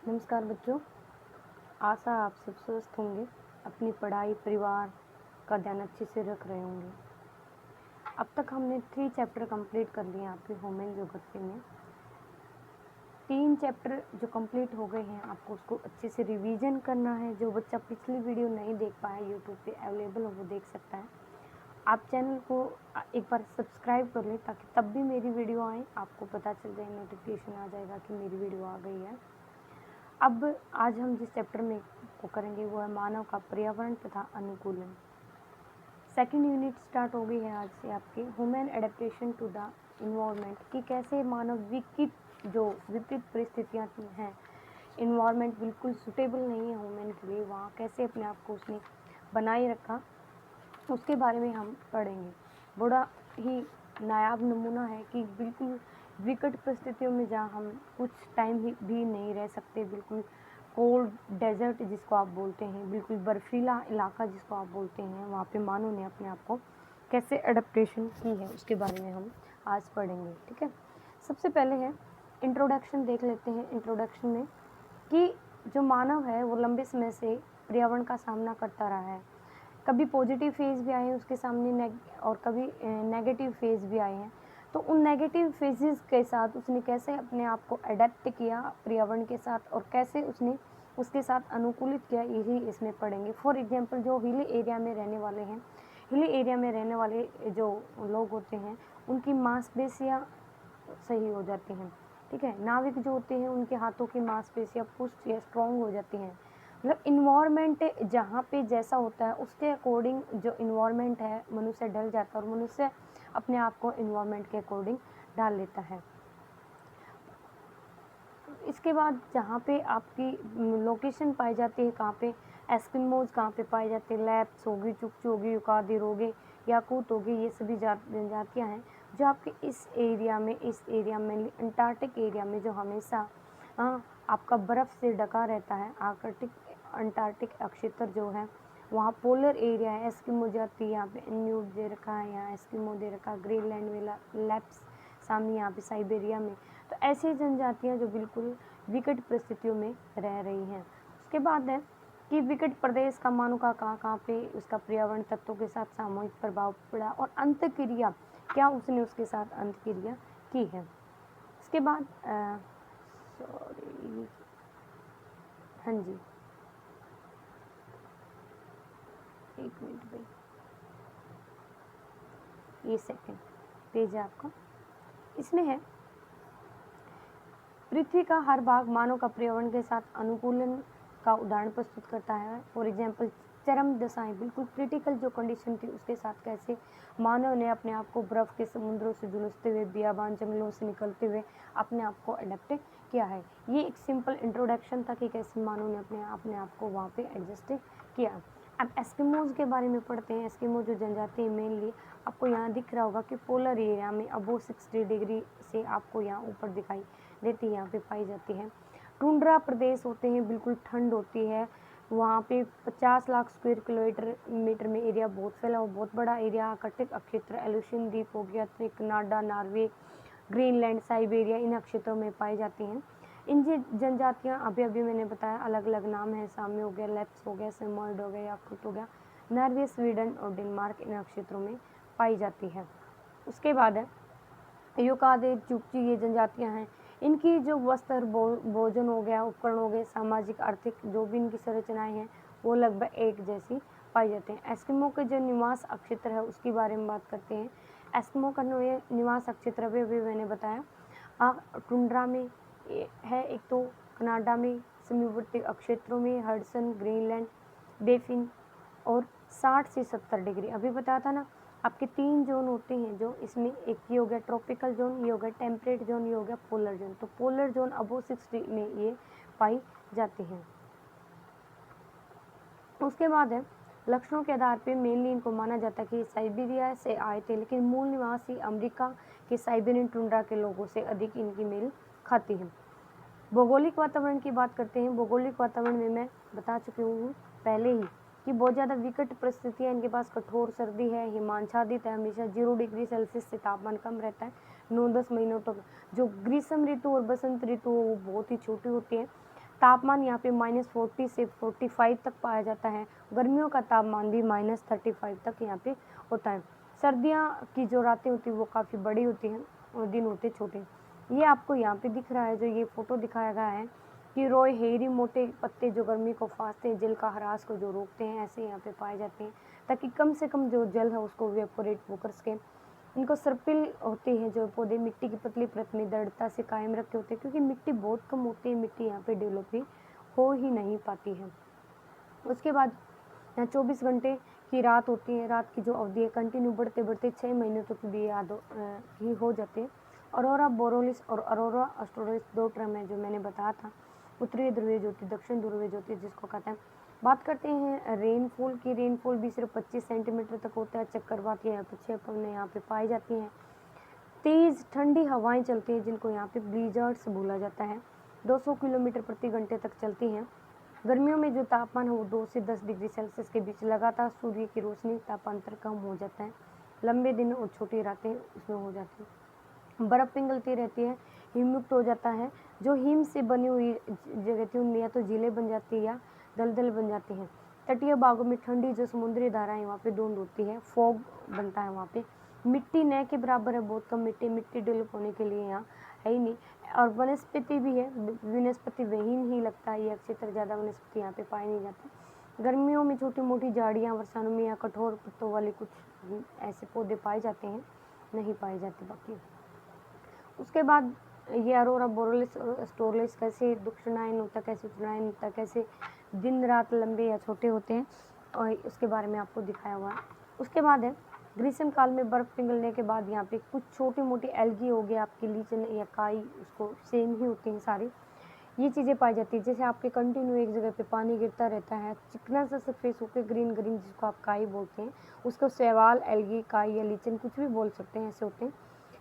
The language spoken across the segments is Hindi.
नमस्कार बच्चों, आशा आप सब स्वस्थ होंगे, अपनी पढ़ाई परिवार का ध्यान अच्छे से रख रहे होंगे। अब तक हमने 3 चैप्टर कंप्लीट कर लिए आपके होम एंड ज्योग्राफी में। 3 चैप्टर जो कंप्लीट हो गए हैं, आपको उसको अच्छे से रिवीजन करना है। जो बच्चा पिछली वीडियो नहीं देख पाया, यूट्यूब पे अवेलेबल है, वो देख सकता है। आप चैनल को एक बार सब्सक्राइब कर लें ताकि तब भी मेरी वीडियो आए आपको पता चल जाए, नोटिफिकेशन आ जाएगा कि मेरी वीडियो आ गई है। अब आज हम जिस चैप्टर में को करेंगे वो है मानव का पर्यावरण तथा अनुकूलन। सेकंड यूनिट स्टार्ट हो गई है आज से आपके human adaptation to the environment, कि कैसे मानव जो विपरीत परिस्थितियाँ हैं, इन्वायरमेंट बिल्कुल सूटेबल नहीं है ह्यूमन के लिए, वहाँ कैसे अपने आप को उसने बनाए रखा, उसके बारे में हम पढ़ेंगे। बड़ा ही नायाब नमूना है कि बिल्कुल विकट परिस्थितियों में जहाँ हम कुछ टाइम भी नहीं रह सकते, बिल्कुल कोल्ड डेजर्ट जिसको आप बोलते हैं, बिल्कुल बर्फीला इलाका जिसको आप बोलते हैं, वहाँ पे मानव ने अपने आप को कैसे अडेप्टेशन की है, उसके बारे में हम आज पढ़ेंगे। ठीक है, सबसे पहले है इंट्रोडक्शन देख लेते हैं। इंट्रोडक्शन में कि जो मानव है वो लंबे समय से पर्यावरण का सामना करता रहा है। कभी पॉजिटिव फेज़ भी आए हैं उसके सामने और कभी नेगेटिव फेज़ भी आए हैं। तो उन नेगेटिव फेजेस के साथ उसने कैसे अपने आप को अडेप्ट किया पर्यावरण के साथ, और कैसे उसने उसके साथ अनुकूलित किया, यही इसमें पढ़ेंगे। फॉर एग्जांपल, जो हिली एरिया में रहने वाले हैं, हिली एरिया में रहने वाले जो लोग होते हैं, उनकी मांसपेशियाँ सही हो जाती हैं। ठीक है, नाविक जो होते हैं उनके हाथों की मांसपेशियाँ पुष्ट या स्ट्रॉन्ग हो जाती हैं। मतलब इन्वायरमेंट जहाँ पे जैसा होता है उसके अकॉर्डिंग जो इन्वायरमेंट है मनुष्य ढल जाता है, और मनुष्य अपने आप को इन्वायरमेंट के अकॉर्डिंग डाल लेता है। इसके बाद जहाँ पे आपकी लोकेशन पाई जाती है, कहाँ पे एस्किमोज कहाँ पे पाए जाते हैं, लैप्स होगी, चुकचू होगी, युकादिर होगी, याकूत होगी, ये सभी जनजातियाँ हैं जो आपके इस एरिया में अंटार्कटिक एरिया में जो हमेशा आपका बर्फ़ से ढका रहता है। अंटार्कटिक क्षेत्र जो है वहाँ पोलर एरिया है, एस्किमो जाति, यहाँ पे इन्यूट दे रखा है, यहाँ एस्किमो दे रखा है, ग्रीनलैंड वाला लैप्स सामने यहाँ पे साइबेरिया में। तो ऐसी जनजातियाँ जो बिल्कुल विकट परिस्थितियों में रह रही हैं। उसके बाद है कि विकट प्रदेश का मानव का कहाँ पे उसका पर्यावरण तत्वों के साथ सामूहिक प्रभाव पड़ा, और अंतक्रिया क्या उसने उसके साथ अंतक्रिया की है। उसके बाद सॉरी, हाँ जी, एक मिनट भाई, ये सेकंड पेज है आपका, इसमें है पृथ्वी का हर भाग मानव का पर्यावरण के साथ अनुकूलन का उदाहरण प्रस्तुत करता है। फॉर एग्जाम्पल, चरम दशाएं, बिल्कुल क्रिटिकल जो कंडीशन थी उसके साथ कैसे मानव ने अपने आप को बर्फ़ के समुद्रों से जुलसते हुए, बियाबान जंगलों से निकलते हुए अपने आप को अडेप्ट किया है। ये एक सिंपल इंट्रोडक्शन था कि कैसे मानव ने अपने आप को वहाँ पे एडजस्ट किया। अब एस्किमोज के बारे में पढ़ते हैं। एस्किमो जो जनजाति है, मेनली आपको यहाँ दिख रहा होगा कि पोलर एरिया में अबो 60 डिग्री से आपको यहाँ ऊपर दिखाई देती है, यहाँ पे पाई जाती है। टुंड्रा प्रदेश होते हैं, बिल्कुल ठंड होती है वहाँ पे। 50 लाख स्क्वायर किलोमीटर में एरिया बहुत फैला हुआ, बहुत बड़ा एरिया। आर्कटिक क्षेत्र एलुशियन द्वीप हो गया, कनाडा, नॉर्वे, ग्रीनलैंड, साइबेरिया, इन क्षेत्रों में पाई जाती हैं। इन जनजातियाँ अभी मैंने बताया अलग अलग नाम है, सामने हो गया, लेप्स हो गया, सेमोइड हो गया, याकुत हो गया, नॉर्वे, स्वीडन और डेनमार्क इन क्षेत्रों में पाई जाती है। उसके बाद है युकादिर, चुकची, ये जनजातियाँ हैं। इनकी जो वस्त्र, भोजन हो गया, उपकरण हो गए, सामाजिक आर्थिक जो भी इनकी संरचनाएं हैं वो लगभग एक जैसी पाई जाते हैं। एस्किमो के जो निवास क्षेत्र है उसके बारे में बात करते हैं। एस्किमो का निवास क्षेत्र भी मैंने बताया टुंड्रा में है, एक तो कनाडा में, समीपवर्ती क्षेत्रों में हडसन, ग्रीनलैंड, बेफिन, और 60 से 70 डिग्री अभी बताया था ना। आपके 3 जोन होते हैं, जो इसमें एक ये हो गया ट्रॉपिकल जोन, ये हो गया टेम्परेट जोन, ये हो गया पोलर जोन। तो पोलर जोन अबो 60 में ये पाई जाती हैं। उसके बाद है लक्षणों के आधार पे मेनली इनको माना जाता है कि साइबेरिया से आए थे, लेकिन मूल निवासी अमेरिका के साइबेरियन टुंड्रा के लोगों से अधिक इनकी मेल खाती है। भौगोलिक वातावरण की बात करते हैं। भौगोलिक वातावरण में मैं बता चुकी हूँ पहले ही कि बहुत ज़्यादा विकट परिस्थितियाँ इनके पास। कठोर सर्दी है, हिमाच्छादित है, हमेशा 0 डिग्री सेल्सियस से तापमान कम रहता है 9-10 महीनों तक। जो ग्रीष्म ऋतु और बसंत ऋतु वो बहुत ही छोटी होती है, तापमान यहाँ पे -40 से 45 तक पाया जाता है। गर्मियों का तापमान भी -35 तक यहाँ पे होता है। सर्दियाँ की जो रातें होती हैं वो काफ़ी बड़ी होती हैं और दिन होते छोटे। ये आपको यहाँ पे दिख रहा है, जो ये फ़ोटो दिखाया गया है कि रोय हेरी मोटे पत्ते जो गर्मी को फाँसते हैं, जल का ह्रास को जो रोकते हैं, ऐसे यहाँ पे पाए जाते हैं, ताकि कम से कम जो जल है उसको वेपोरेट वो कर सकें। इनको सर्पिल होते हैं जो पौधे, मिट्टी की पतली परत में दृढ़ता से कायम रखे होते हैं, क्योंकि मिट्टी बहुत कम होती है, मिट्टी यहाँ पे डेवलप भी हो ही नहीं पाती है। उसके बाद यहाँ 24 घंटे की रात होती है। रात की जो अवधि है कंटिन्यू बढ़ते बढ़ते 6 महीने तक भी ही हो जाते हैं। अरोरा बोरोलिस और अरोरा ऑस्ट्रलिस 2 टर्म है जो मैंने बताया था। उत्तरी ध्रुवीय ज्योति, दक्षिण ध्रुवीय ज्योति जिसको कहते हैं। बात करते हैं रेनफॉल की। रेनफॉल भी सिर्फ 25 सेंटीमीटर तक होता है। चक्रवात यहाँ पे पाई जाती हैं। तेज़ ठंडी हवाएं चलती हैं जिनको यहाँ पे ब्लीजर्ड्स बोला जाता है। 200 किलोमीटर प्रति घंटे तक चलती हैं। गर्मियों में जो तापमान है वो 2 से 10 डिग्री सेल्सियस के बीच लगातार सूर्य की रोशनी तापांतर कम हो जाता है। लंबे दिन और छोटी रातें उसमें हो जाती हैं। बर्फ़ पिघलती रहती है, हिमयुक्त हो जाता है। जो हिम से बनी हुई जगह थी उनमें या तो झीलें बन जाती है या दलदल बन जाती हैं। तटीय भागों में ठंडी जो समुद्री धाराएं वहाँ पे धुंध होती है, फॉग बनता है वहाँ पे। मिट्टी न के बराबर है, बहुत कम मिट्टी डेवलप होने के लिए यहाँ है ही नहीं। और वनस्पति भी है, वनस्पति विहीन ही लगता है यह क्षेत्र, ज़्यादा वनस्पति यहाँ पे पाई नहीं जाती। गर्मियों में छोटी मोटी झाड़ियाँ, वर्षाओं में या कठोर पत्तों वाले कुछ ऐसे पौधे पाए जाते हैं, नहीं पाए जाते बाकी। उसके बाद ये अरोरा बोरोलिस और स्टोरलिस कैसे दक्षिणायन होता है, कैसे उत्तरायण होता है, कैसे दिन रात लंबे या छोटे होते हैं, और उसके बारे में आपको दिखाया हुआ है। उसके बाद है ग्रीष्म काल में बर्फ़ पिघलने के बाद यहाँ पे कुछ छोटी मोटी एल्गी हो गया, आपकी लीचन या काई, उसको सेम ही होती हैं सारी, ये चीज़ें पाई जाती है। जैसे आपके कंटिन्यू एक जगह पे पानी गिरता रहता है, चिकना सा सरफेस होकर ग्रीन ग्रीन, जिसको आप काई बोलते हैं, उसको शैवाल, एल्गी, काई या लीचन कुछ भी बोल सकते हैं, ऐसे होते हैं।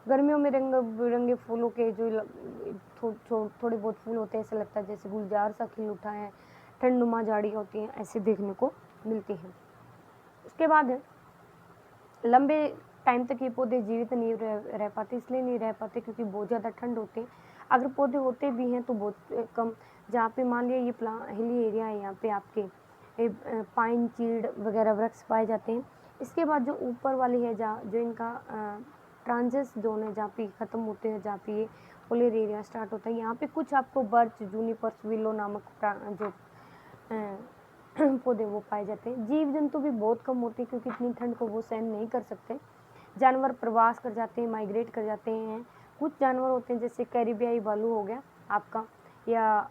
गर्मियों में रंग बिरंगे फूलों के जो थोड़े बहुत फूल होते हैं, ऐसा लगता है जैसे गुलजार सा खिल उठा है। ठंडनुमा झाड़ियाँ होती हैं, ऐसे देखने को मिलती हैं। उसके बाद है लंबे टाइम तक ये पौधे जीवित नहीं रह पाते, इसलिए नहीं रह पाते क्योंकि बहुत ज़्यादा ठंड होती है। अगर पौधे होते भी हैं तो बहुत कम। जहाँ पे मान लिया ये हिली एरिया है, यहाँ पे आपके पाइन, चीड़ वगैरह वृक्ष पाए जाते हैं। इसके बाद जो ऊपर वाली है, जहाँ जो इनका ट्रांजिट जोन है, जहाँ पे ख़त्म होते हैं, जहाँ पे ये पोलर एरिया स्टार्ट होता है, यहाँ पे कुछ आपको बर्च, जूनिपर्स, विलो नामक जो पौधे वो पाए जाते हैं। जीव जंतु भी बहुत कम होते हैं क्योंकि इतनी ठंड को वो सहन नहीं कर सकते। जानवर प्रवास कर जाते हैं, माइग्रेट कर जाते हैं। कुछ जानवर होते हैं जैसे कैरिबियाई भालू हो गया आपका, या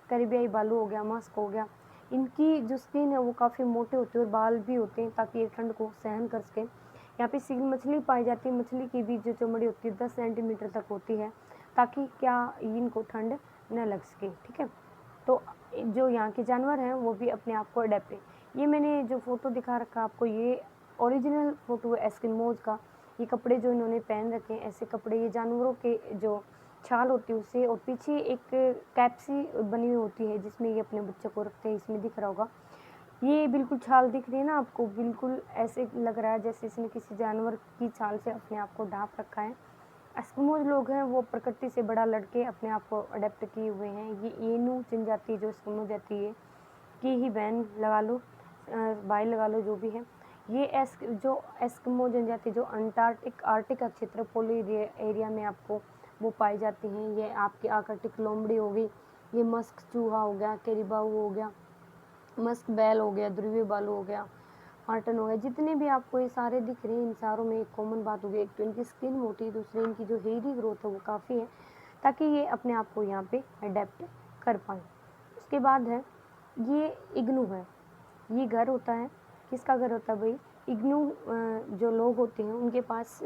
कैरिबियाई भालू हो गया, मस्क हो गया, इनकी जो स्किन है वो काफ़ी मोटे होते हैं और बाल भी होते हैं ताकि ये ठंड को सहन कर सकें। यहाँ पे सील मछली पाई जाती है। मछली की भी जो चमड़ी होती है 10 सेंटीमीटर तक होती है, ताकि क्या इनको ठंड न लग सके। ठीक है, तो जो यहाँ के जानवर हैं वो भी अपने आप को अडेप्ट है। ये मैंने जो फ़ोटो दिखा रखा आपको, ये ओरिजिनल फ़ोटो है एस्किमोज का। ये कपड़े जो इन्होंने पहन रखे हैं, ऐसे कपड़े, ये जानवरों के जो छाल होती है उससे, और पीछे एक कैप्सी बनी हुई होती है जिसमें ये अपने बच्चे को रखते हैं, इसमें दिख रहा होगा। ये बिल्कुल छाल दिख रही है ना आपको, बिल्कुल ऐसे लग रहा है जैसे इसने किसी जानवर की छाल से अपने आप को ढाँप रखा है। एस्किमोज लोग हैं वो प्रकृति से बड़ा लड़के अपने आप को अडेप्ट किए हुए हैं। ये एनू जनजाति जो एस्किमो जाति है की ही बहन लगा लो, भाई लगा लो, जो भी है। ये एस्किमो जनजाति जो आर्टिक का क्षेत्र पोलर एरिया में आपको वो पाई जाती हैं। ये आपकी आर्कटिक लोमड़ी हो गई, ये मस्क चूहा हो गया, कैरिबाऊ हो गया, मस्क बैल हो गया, ध्रुवीय भालू हो गया, मार्टन हो गया, जितने भी आपको ये सारे दिख रहे हैं, इन सारों में एक कॉमन बात होगी, एक तो इनकी स्किन मोटी है, दूसरे इनकी जो हेयरी ग्रोथ है वो काफ़ी है ताकि ये अपने आप को यहाँ पे अडेप्ट कर पाएँ। उसके बाद है ये इग्नू है। ये घर होता है, किसका घर होता है भाई? इग्नू जो लोग होते हैं उनके पास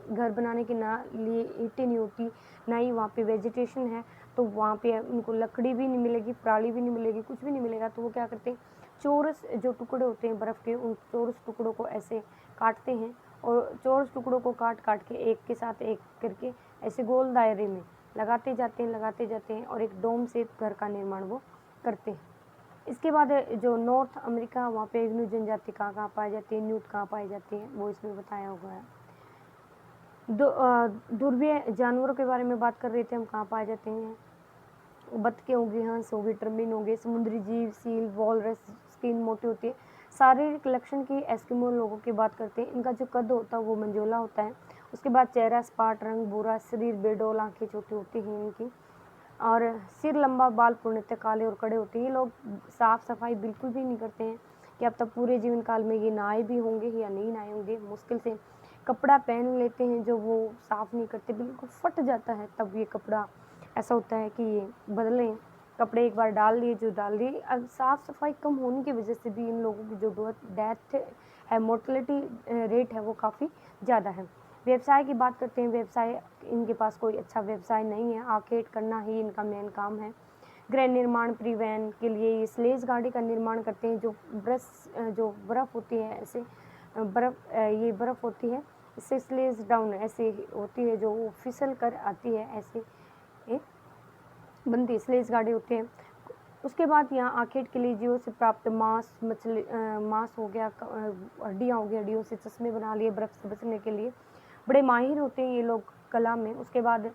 घर बनाने के ना लिए ईंटें नहीं होती, ना ही वहाँ पे वेजिटेशन है, तो वहाँ पे उनको लकड़ी भी नहीं मिलेगी, पराली भी नहीं मिलेगी, कुछ भी नहीं मिलेगा। तो वो क्या करते हैं, चौरस जो टुकड़े होते हैं बर्फ़ के, उन चौरस टुकड़ों को ऐसे काटते हैं और चौरस टुकड़ों को काट के एक के साथ एक करके ऐसे गोल दायरे में लगाते जाते हैं और एक डोम से घर का निर्माण वो करते हैं। इसके बाद जो नॉर्थ अमेरिका, वहाँ पे इग्नू जनजाति कहाँ पाई जाती है, न्यूट कहाँ पाई जाती है, वो इसमें बताया हुआ है। ध्रुवीय जानवरों के बारे में बात कर रहे थे हम, कहाँ पाए जाते हैं। बतखें होंगी, हंस हो गए, टर्मिन हो गए, समुद्री जीव, सील, वॉलरस, स्किन मोटी होती है। शारीरिक लक्षण की एस्किमो लोगों की बात करते हैं। इनका जो कद होता है वो मंझोला होता है। उसके बाद चेहरा सपाट, रंग भूरा, शरीर बेडौल, आंखें छोटी होती हैं इनकी, और सिर लंबा, बाल पूर्णतः काले और कड़े होते हैं। ये लोग साफ सफाई बिल्कुल भी नहीं करते हैं कि अब तक पूरे जीवन काल में ये नहाए भी होंगे या नहीं नहाए होंगे। मुश्किल से कपड़ा पहन लेते हैं जो वो साफ नहीं करते, बिल्कुल फट जाता है तब ये कपड़ा, ऐसा होता है कि ये बदलें। कपड़े एक बार डाल लिए जो डाल दिए। अब साफ सफाई कम होने की वजह से भी इन लोगों की जो डेथ है, मोर्टलिटी रेट है, वो काफ़ी ज़्यादा है। व्यवसाय की बात करते हैं। व्यवसाय, इनके पास कोई अच्छा व्यवसाय नहीं है, आखेट करना ही इनका मेन काम है। गृह निर्माण, परिवहन के लिए ये स्लेज गाड़ी का निर्माण करते हैं, जो बर्फ़ होती है, ऐसे ये बर्फ़ होती है, इससे स्लेज डाउन ऐसे होती है, जो वो फिसल कर आती है, ऐसे ये बनती स्लेज गाड़ी होती है। उसके बाद यहाँ आखेट के लिए जीवों से प्राप्त मांस, मछली, मांस हो गया, हड्डियाँ हो गई, हड्डियों से चश्मे बना लिए बर्फ़ से बचने के लिए। बड़े माहिर होते हैं ये लोग कला में। उसके बाद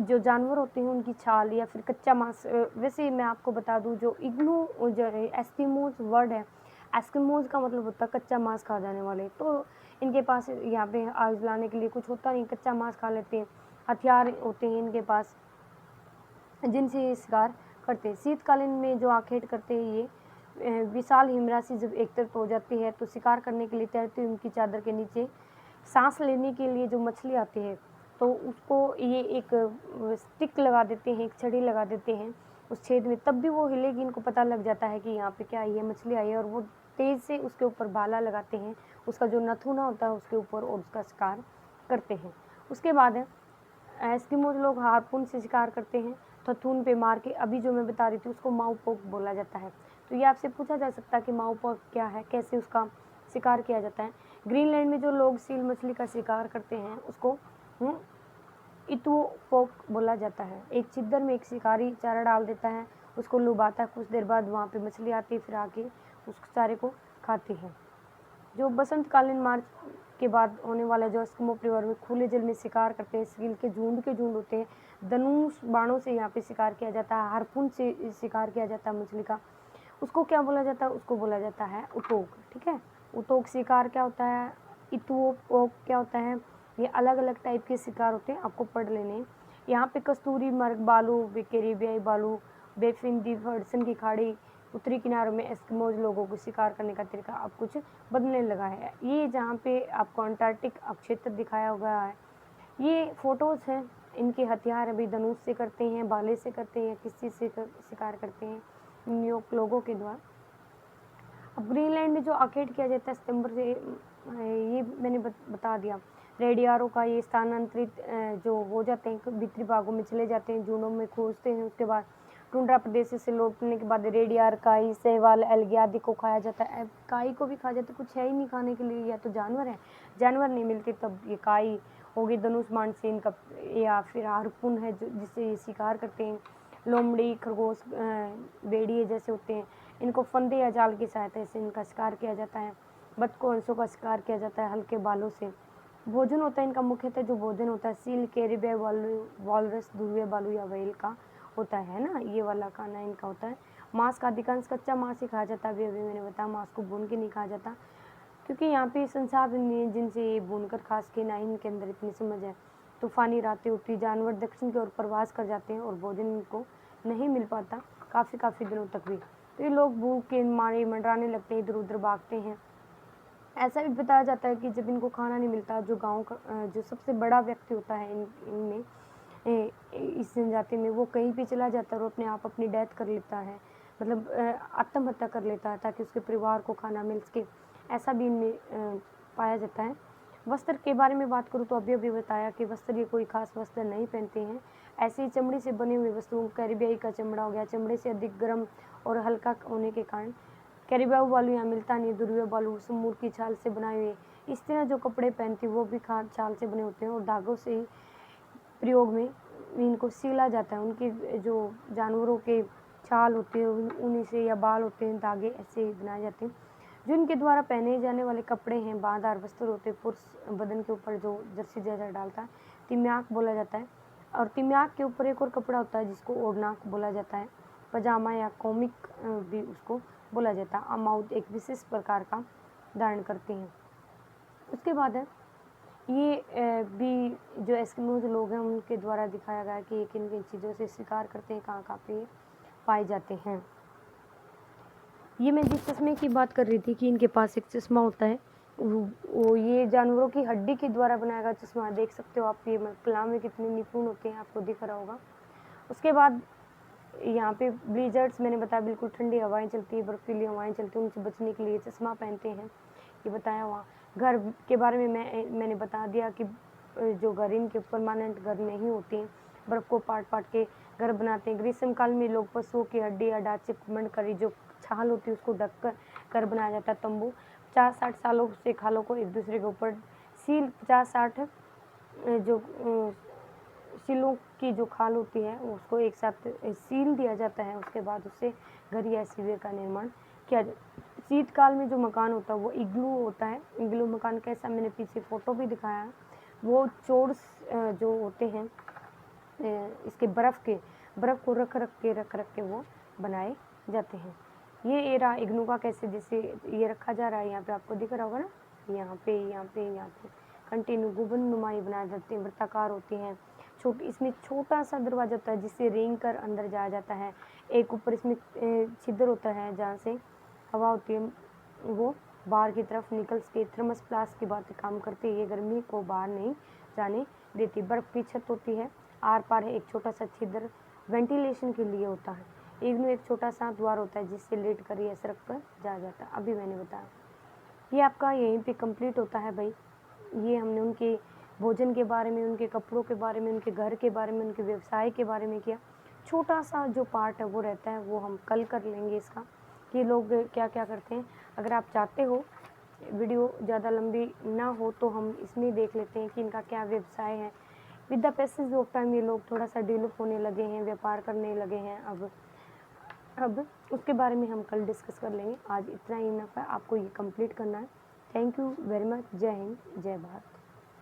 जो जानवर होते हैं उनकी छाल या फिर कच्चा मांस, वैसे मैं आपको बता दूं, जो इग्नू जो एस्किमोज वर्ड है, एस्किमोज का मतलब होता है कच्चा मांस खा जाने वाले। तो इनके पास यहाँ पे आग जलाने के लिए कुछ होता नहीं, कच्चा मांस खा लेते हैं। हथियार होते हैं इनके पास जिनसे ये शिकार करते हैं। शीतकालीन में जो आखेट करते हैं ये विशाल हिमराशि जब एकत्रित हो जाती है तो शिकार करने के लिए तैरती उनकी चादर के नीचे सांस लेने के लिए जो मछली आती है तो उसको ये एक स्टिक लगा देते हैं, एक छड़ी लगा देते हैं उस छेद में, तब भी वो हिलेगी। इनको पता लग जाता है कि यहाँ पे क्या आई है, मछली आई है, और वो तेज़ से उसके ऊपर भाला लगाते हैं, उसका जो नथुना होता है उसके ऊपर, और उसका शिकार करते हैं। उसके बाद एस्किमोज लोग हार्पून से शिकार करते हैं, थथून पे मार के। अभी जो मैं बता रही थी उसको माऊ पोक बोला जाता है। तो ये आपसे पूछा जा सकता है कि माऊ पोक क्या है, कैसे उसका शिकार किया जाता है। ग्रीनलैंड में जो लोग सील मछली का शिकार करते हैं उसको इतुओ पोक बोला जाता है। एक चिद्दर में एक शिकारी चारा डाल देता है, उसको लुभाता है, कुछ देर बाद वहाँ पे मछली आती है, फिर आके उस चारे को खाती है। जो बसंतकालीन मार्च के बाद होने वाला जो एस्किमो परिवार में खुले जल में शिकार करते हैं, सील के झुंड होते हैं। धनुष बाणों से यहाँ पे शिकार किया जाता है, हार्पून से शिकार किया जाता है मछली का। उसको क्या बोला जाता है, उसको बोला जाता है उतोक। ठीक है, उतोक शिकार क्या होता है, इतुओक क्या होता है, ये अलग अलग टाइप के शिकार होते हैं, आपको पढ़ लेने। यहाँ पे कस्तूरी मर्ग बालू, कैरिबियाई बालू, बेफिन द्वीप, हडसन की खाड़ी, उत्तरी किनारों में एस्किमोज लोगों को शिकार करने का तरीका अब कुछ बदलने लगा है। ये जहाँ पे आपको अंटार्कटिक क्षेत्र दिखाया हुआ है, ये फोटोज़ हैं। इनके हथियार अभी धनुष से करते हैं, भाले से करते हैं, किस चीज़ से शिकार करते हैं, न्यूयॉर्क लोगों के द्वारा। अब ग्रीनलैंड में जो आखेट किया जाता है सितंबर से, ये मैंने बता दिया। रेडियारों का ये स्थानांतरित जो हो जाते हैं, भीतरी भागों में चले जाते हैं, झुंडों में खोजते हैं। उसके बाद टुंड्रा प्रदेश से लौटने के बाद रेडियार, काई, शैवाल, एल्गी आदि को खाया जाता है। काई को भी खा जाते, कुछ है ही नहीं खाने के लिए, या तो जानवर है, जानवर नहीं मिलते तब ये काई होगी। धनुष्मान से इनका, या फिर हार्पून है जिससे ये शिकार करते हैं। लोमड़ी, खरगोश, भेड़िए जैसे होते हैं, इनको फंदे या जाल की सहायता से इनका शिकार किया जाता है। बतखों, हंसों का शिकार किया जाता है हल्के बालों से। भोजन होता है इनका, मुख्यतः जो भोजन होता है सील, कैरिबिया, वॉलरस, ध्रुवीय बालू या व्हेल का होता है ना, ये वाला खाना इनका होता है। मांस का अधिकांश कच्चा मांस ही खाया जाता है। अभी मैंने बताया मांस को भून के नहीं खाया जाता, क्योंकि यहाँ पे संसाधन नहीं है जिनसे ये भून कर खा सके, ना ही इनके अंदर इतनी समझ है। तूफानी रातें होती, जानवर दक्षिण की ओर प्रवास कर जाते हैं और भोजन इनको नहीं मिल पाता काफ़ी दिनों तक भी। तो ये लोग भूख के मारे मंडराने लगते हैं, इधर उधर भागते हैं। ऐसा भी बताया जाता है कि जब इनको खाना नहीं मिलता, जो गांव का जो सबसे बड़ा व्यक्ति होता है इनमें, इस जनजाति में, वो कहीं पे चला जाता है और अपने आप अपनी डेथ कर लेता है, मतलब आत्महत्या कर लेता है ताकि उसके परिवार को खाना मिल सके। ऐसा भी इनमें पाया जाता है। वस्त्र के बारे में बात करूँ तो अभी बताया कि वस्त्र, ये कोई खास वस्त्र नहीं पहनते हैं। ऐसे ही चमड़ी से बने हुए वस्तुओं, कैरिबियाई का चमड़ा हो गया, चमड़े से अधिक गर्म और हल्का होने के कारण कैरिबियाई बालू यहाँ मिलता नहीं। ध्रुवीय बालू समूर की छाल से बनाए हुए इस तरह जो कपड़े पहनती वो भी खाद छाल से बने होते हैं और धागों से ही प्रयोग में इनको सिला जाता है। उनके जो जानवरों के छाल होते हैं उन्हीं से, या बाल होते हैं, धागे ऐसे ही बनाए जाते हैं। जो इनके द्वारा पहने जाने वाले कपड़े हैं, बाँधार वस्त्र होते हैं। पुरुष बदन के ऊपर जो जर्सी जैसा डालता है तिम्याक बोला जाता है। और तिम्याक के ऊपर एक और कपड़ा होता है जिसको ओढ़ना बोला जाता है, पजामा या कॉमिक भी उसको बोला जाता है। अमाउथ एक विशेष प्रकार का धारण करते हैं। उसके बाद है ये भी जो एस्किमोज लोग हैं उनके द्वारा दिखाया गया कि किन किन चीज़ों से शिकार करते हैं, कहाँ कहाँ पे पाए जाते हैं। ये मैं जिस चश्मे की बात कर रही थी कि इनके पास एक चश्मा होता है, वो ये जानवरों की हड्डी के द्वारा बनाया गया चश्मा, देख सकते हो आप। ये कला में कितने निपुण होते हैं, आपको दिख रहा होगा। उसके बाद यहाँ पे ब्लीजर्ड्स मैंने बताया, बिल्कुल ठंडी हवाएं चलती है, बर्फीली हवाएं चलती हैं, उनसे बचने के लिए चश्मा पहनते हैं, ये बताया हुआ। घर के बारे में मैंने बता दिया कि जो घर इनके परमानेंट घर नहीं होते हैं, बर्फ़ को पाट पाट के घर बनाते हैं। ग्रीष्म काल में लोग पशुओं की हड्डी या डांचे मंड करी जो छाल होती है उसको ढक कर घर बनाया जाता है तंबू। 50-60 सालों से खालों को एक दूसरे के ऊपर सील 50-60 जो सीलों की जो खाल होती है उसको एक साथ सील दिया जाता है। उसके बाद उससे घर या शिविर का निर्माण किया जाता है। शीतकाल में जो मकान होता है वो इग्लू होता है। इग्लू मकान कैसा, मैंने पीछे फ़ोटो भी दिखाया है। वो चोर जो होते हैं इसके बर्फ़ को रख के वो बनाए जाते हैं। ये एरा इग्नू का कैसे जैसे ये रखा जा रहा है, यहाँ पे आपको दिख रहा होगा ना, यहाँ पे कंटिन्यू गुंबद नुमाई बनाए जाते हैं, वृत्ताकार होते हैं। इसमें छोटा सा दरवाजा होता है जिससे रेंग कर अंदर जाया जाता है। एक ऊपर इसमें छिद्र होता है जहाँ से हवा होती है, वो बाहर की तरफ निकल के थर्मस प्लास की बात काम करती है। ये गर्मी को बाहर नहीं जाने देती। बर्फ़ की छत होती है, आर पार है एक छोटा सा छिद्र वेंटिलेशन के लिए होता है। इग्नू एक छोटा सा द्वार होता है जिससे लेट कर या सड़क पर जाया जाता है। अभी मैंने बताया ये आपका यहीं पे कंप्लीट होता है भाई। ये हमने उनके भोजन के बारे में, उनके कपड़ों के बारे में, उनके घर के बारे में, उनके व्यवसाय के बारे में किया। छोटा सा जो पार्ट है वो रहता है, वो हम कल कर लेंगे इसका, कि लोग क्या क्या करते हैं। अगर आप चाहते हो वीडियो ज़्यादा लंबी ना हो तो हम इसमें देख लेते हैं कि इनका क्या व्यवसाय है। With the passage of time ये लोग थोड़ा सा डेवलप होने लगे हैं, व्यापार करने लगे हैं। अब उसके बारे में हम कल डिस्कस कर लेंगे। आज इतना ही इनफ है, आपको ये कंप्लीट करना है। Thank you very much. जय हिंद, जय भारत।